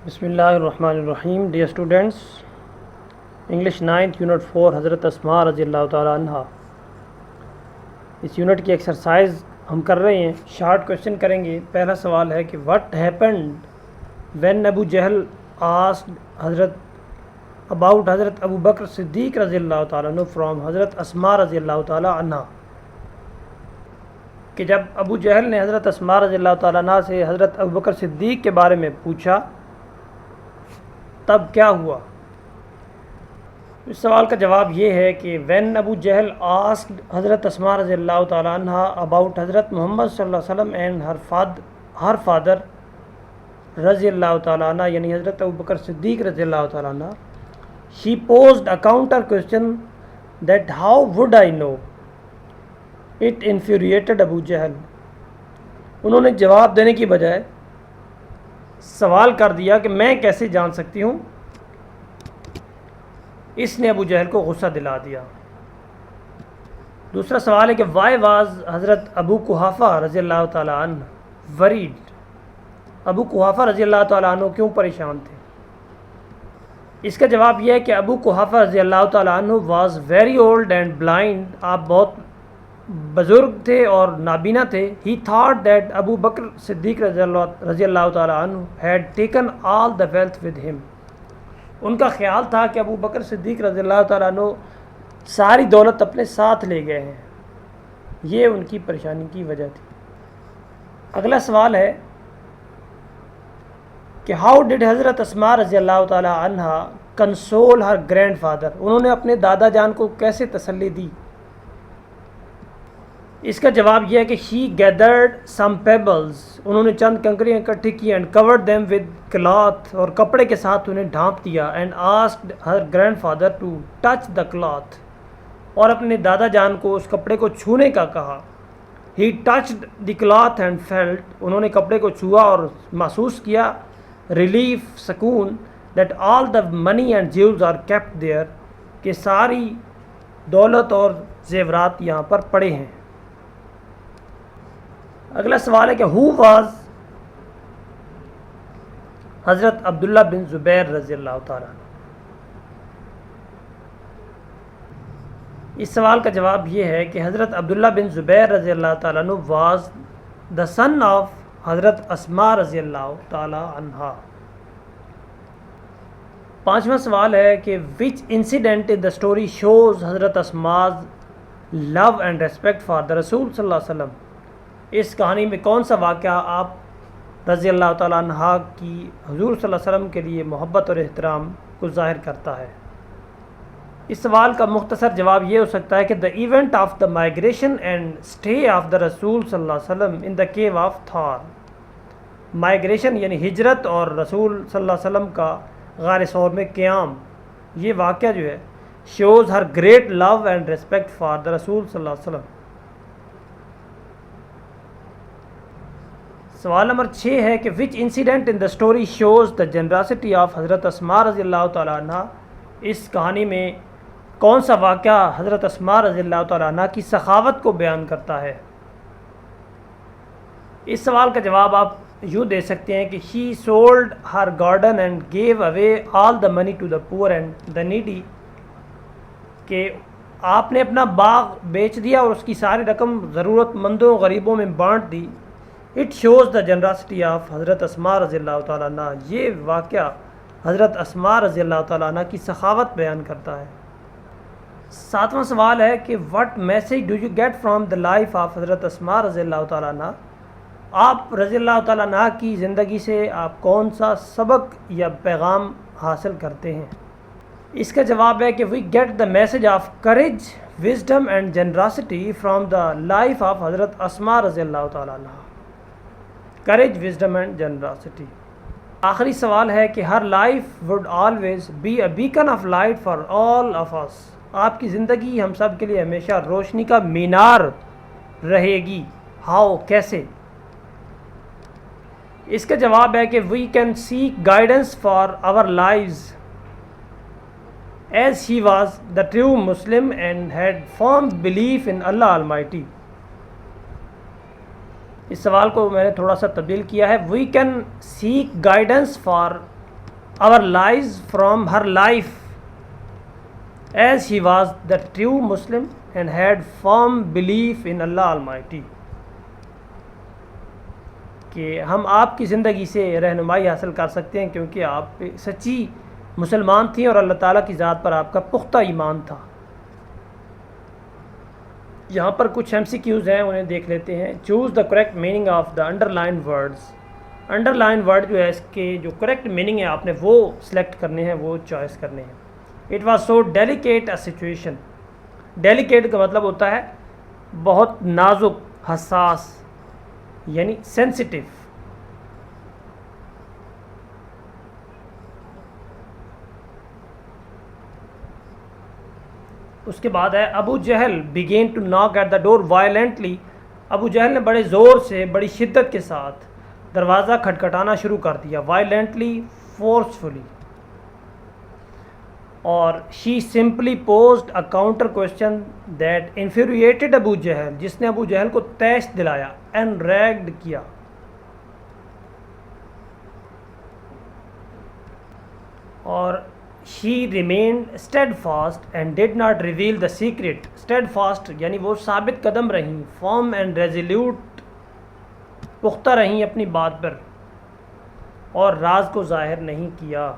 بسم اللہ الرحمن الرحیم. Dear students, English 9th unit 4 حضرت اسماء رضی اللہ تعالیٰ عنہ. اس یونٹ کی ایکسرسائز ہم کر رہے ہیں. شارٹ کوشچن کریں گے. پہلا سوال ہے کہ what happened when Abu Jahl asked Hazrat Abu بکر صدیق رضی اللہ تعالیٰ عنہ فرام حضرت اسماء رضی اللہ تعالیٰ عنہ، کہ جب ابو جہل نے حضرت اسماء رضی اللہ تعالیٰ عنہ سے حضرت ابو بکر صدیق کے بارے میں پوچھا تب کیا ہوا. اس سوال کا جواب یہ ہے کہ وین ابو جہل آسکڈ حضرت اسماء رضی اللہ تعالیٰ عنہ اباؤٹ حضرت محمد صلی اللہ علیہ وسلم اینڈ ہر فادر رضی اللہ تعالیٰ عنہ، یعنی حضرت ابو بکر صدیق رضی اللہ تعالیٰ عنہ، she posed a counter question that how would I know. It infuriated ابو جہل. انہوں نے جواب دینے کی بجائے سوال کر دیا کہ میں کیسے جان سکتی ہوں. اس نے ابو جہل کو غصہ دلا دیا. دوسرا سوال ہے کہ وائی واز حضرت ابو قحافہ رضی اللہ تعالیٰ عنہ وریڈ. ابو قحافہ رضی اللہ تعالیٰ عنہ کیوں پریشان تھے؟ اس کا جواب یہ ہے کہ ابو قحافہ رضی اللہ تعالیٰ عنہ was very old and blind. آپ بہت بزرگ تھے اور نابینا تھے. ہی تھاٹ دیٹ ابو بکر صدیق رضی اللہ تعالیٰ عنہ had taken all the wealth with him. ان کا خیال تھا کہ ابو بکر صدیق رضی اللہ تعالیٰ عنہ ساری دولت اپنے ساتھ لے گئے ہیں. یہ ان کی پریشانی کی وجہ تھی. اگلا سوال ہے کہ ہاؤ ڈڈ حضرت اسماء رضی اللہ تعالیٰ عنہ کنسول ہر گرینڈ فادر. انہوں نے اپنے دادا جان کو کیسے تسلی دی؟ اس کا جواب یہ ہے کہ شی گیدرڈ سم پیبلز. انہوں نے چند کنکریاں اکٹھی کی and covered them with cloth, اور کپڑے کے ساتھ انہیں ڈھانپ دیا. And asked her grandfather to touch the cloth, اور اپنے دادا جان کو اس کپڑے کو چھونے کا کہا. He touched the cloth and felt. انہوں نے کپڑے کو چھوا اور محسوس کیا ریلیف، سکون. That all the money and jewels are kept there, کہ ساری دولت اور زیورات یہاں پر پڑے ہیں. اگلا سوال ہے کہ ہو واز حضرت عبداللہ بن زبیر رضی اللہ تعالیٰ عنہ. اس سوال کا جواب یہ ہے کہ حضرت عبداللہ بن زبیر رضی اللہ تعالیٰ عنہ was the sun of Hazrat اسماء رضی اللہ تعالیٰ عنہ. پانچواں سوال ہے کہ which incident in the story shows Hazrat Asma love and respect for the رسول صلی اللہ علیہ وسلم. اس کہانی میں کون سا واقعہ آپ رضی اللہ تعالیٰ عنہ کی حضور صلی اللہ علیہ وسلم کے لیے محبت اور احترام کو ظاہر کرتا ہے؟ اس سوال کا مختصر جواب یہ ہو سکتا ہے کہ the event of the migration and stay of the رسول صلی اللہ علیہ وسلم ان دا کیو آف تھار. مائیگریشن یعنی ہجرت اور رسول صلی اللہ علیہ وسلم کا غار ثور میں قیام، یہ واقعہ جو ہے shows her great love and respect for the رسول صلی اللہ علیہ وسلم. سوال نمبر 6 ہے کہ which incident in the story shows the generosity of Hazrat اسماء رضی اللہ تعالیٰ عنہ. اس کہانی میں کون سا واقعہ حضرت اسماء رضی اللہ تعالیٰ عنہ کی سخاوت کو بیان کرتا ہے؟ اس سوال کا جواب آپ یوں دے سکتے ہیں کہ she sold her garden and gave away all the money to the poor and the needy. کہ آپ نے اپنا باغ بیچ دیا اور اس کی ساری رقم ضرورت مندوں غریبوں میں بانٹ دی. It shows the generosity of Hazrat اسماء رضی اللہ تعالیٰ عنہ. یہ واقعہ حضرت اسماء رضی اللہ تعالیٰ عنہ کی سخاوت بیان کرتا ہے. ساتواں سوال ہے کہ what message do you get from the life of Hazrat اسماء رضی اللہ تعالیٰ عنہ. آپ رضی اللہ تعالیٰ عنہ کی زندگی سے آپ کون سا سبق یا پیغام حاصل کرتے ہیں؟ اس کا جواب ہے کہ we get the message of courage, wisdom and generosity from the life of Hazrat اسماء رضی اللہ تعالیٰ عنہ. Courage, wisdom and generosity. آخری سوال ہے کہ her life would always be a beacon of light for all of us. آپ کی زندگی ہم سب کے لیے ہمیشہ روشنی کا مینار رہے گی. ہاؤ، کیسے؟ اس کا جواب ہے کہ we can seek guidance for our lives as he was the true Muslim and had firm belief in Allah almighty. اس سوال کو میں نے تھوڑا سا تبدیل کیا ہے. We can seek guidance for our lives from her life, as he was the true Muslim and had firm belief in Allah Almighty. کہ ہم آپ کی زندگی سے رہنمائی حاصل کر سکتے ہیں کیونکہ آپ سچی مسلمان تھیں اور اللہ تعالیٰ کی ذات پر آپ کا پختہ ایمان تھا. یہاں پر کچھ ایم سی کیوز ہیں، انہیں دیکھ لیتے ہیں. Choose the correct meaning of the under line words. Under line word جو ہے اس کے جو کریکٹ میننگ ہے آپ نے وہ سلیکٹ کرنے ہیں، وہ چوائس کرنے ہیں. It was so delicate a situation. Delicate کا مطلب ہوتا ہے بہت نازک، حساس، یعنی سینسٹیو. اس کے بعد ہے ابو جہل بگین ٹو ناک ایٹ دا ڈور وائلنٹلی. ابو جہل نے بڑے زور سے، بڑی شدت کے ساتھ دروازہ کھٹکھٹانا شروع کر دیا. Violently, forcefully. اور she simply posed a counter question that infuriated Abu Jahl, جس نے ابو جہل کو تیش دلایا، انریگڈ کیا. اور she remained steadfast and did not reveal the secret. Steadfast یعنی وہ ثابت قدم رہیں، فرم اینڈ ریزولیوٹ، پختہ رہیں اپنی بات پر، اور راز کو ظاہر نہیں کیا.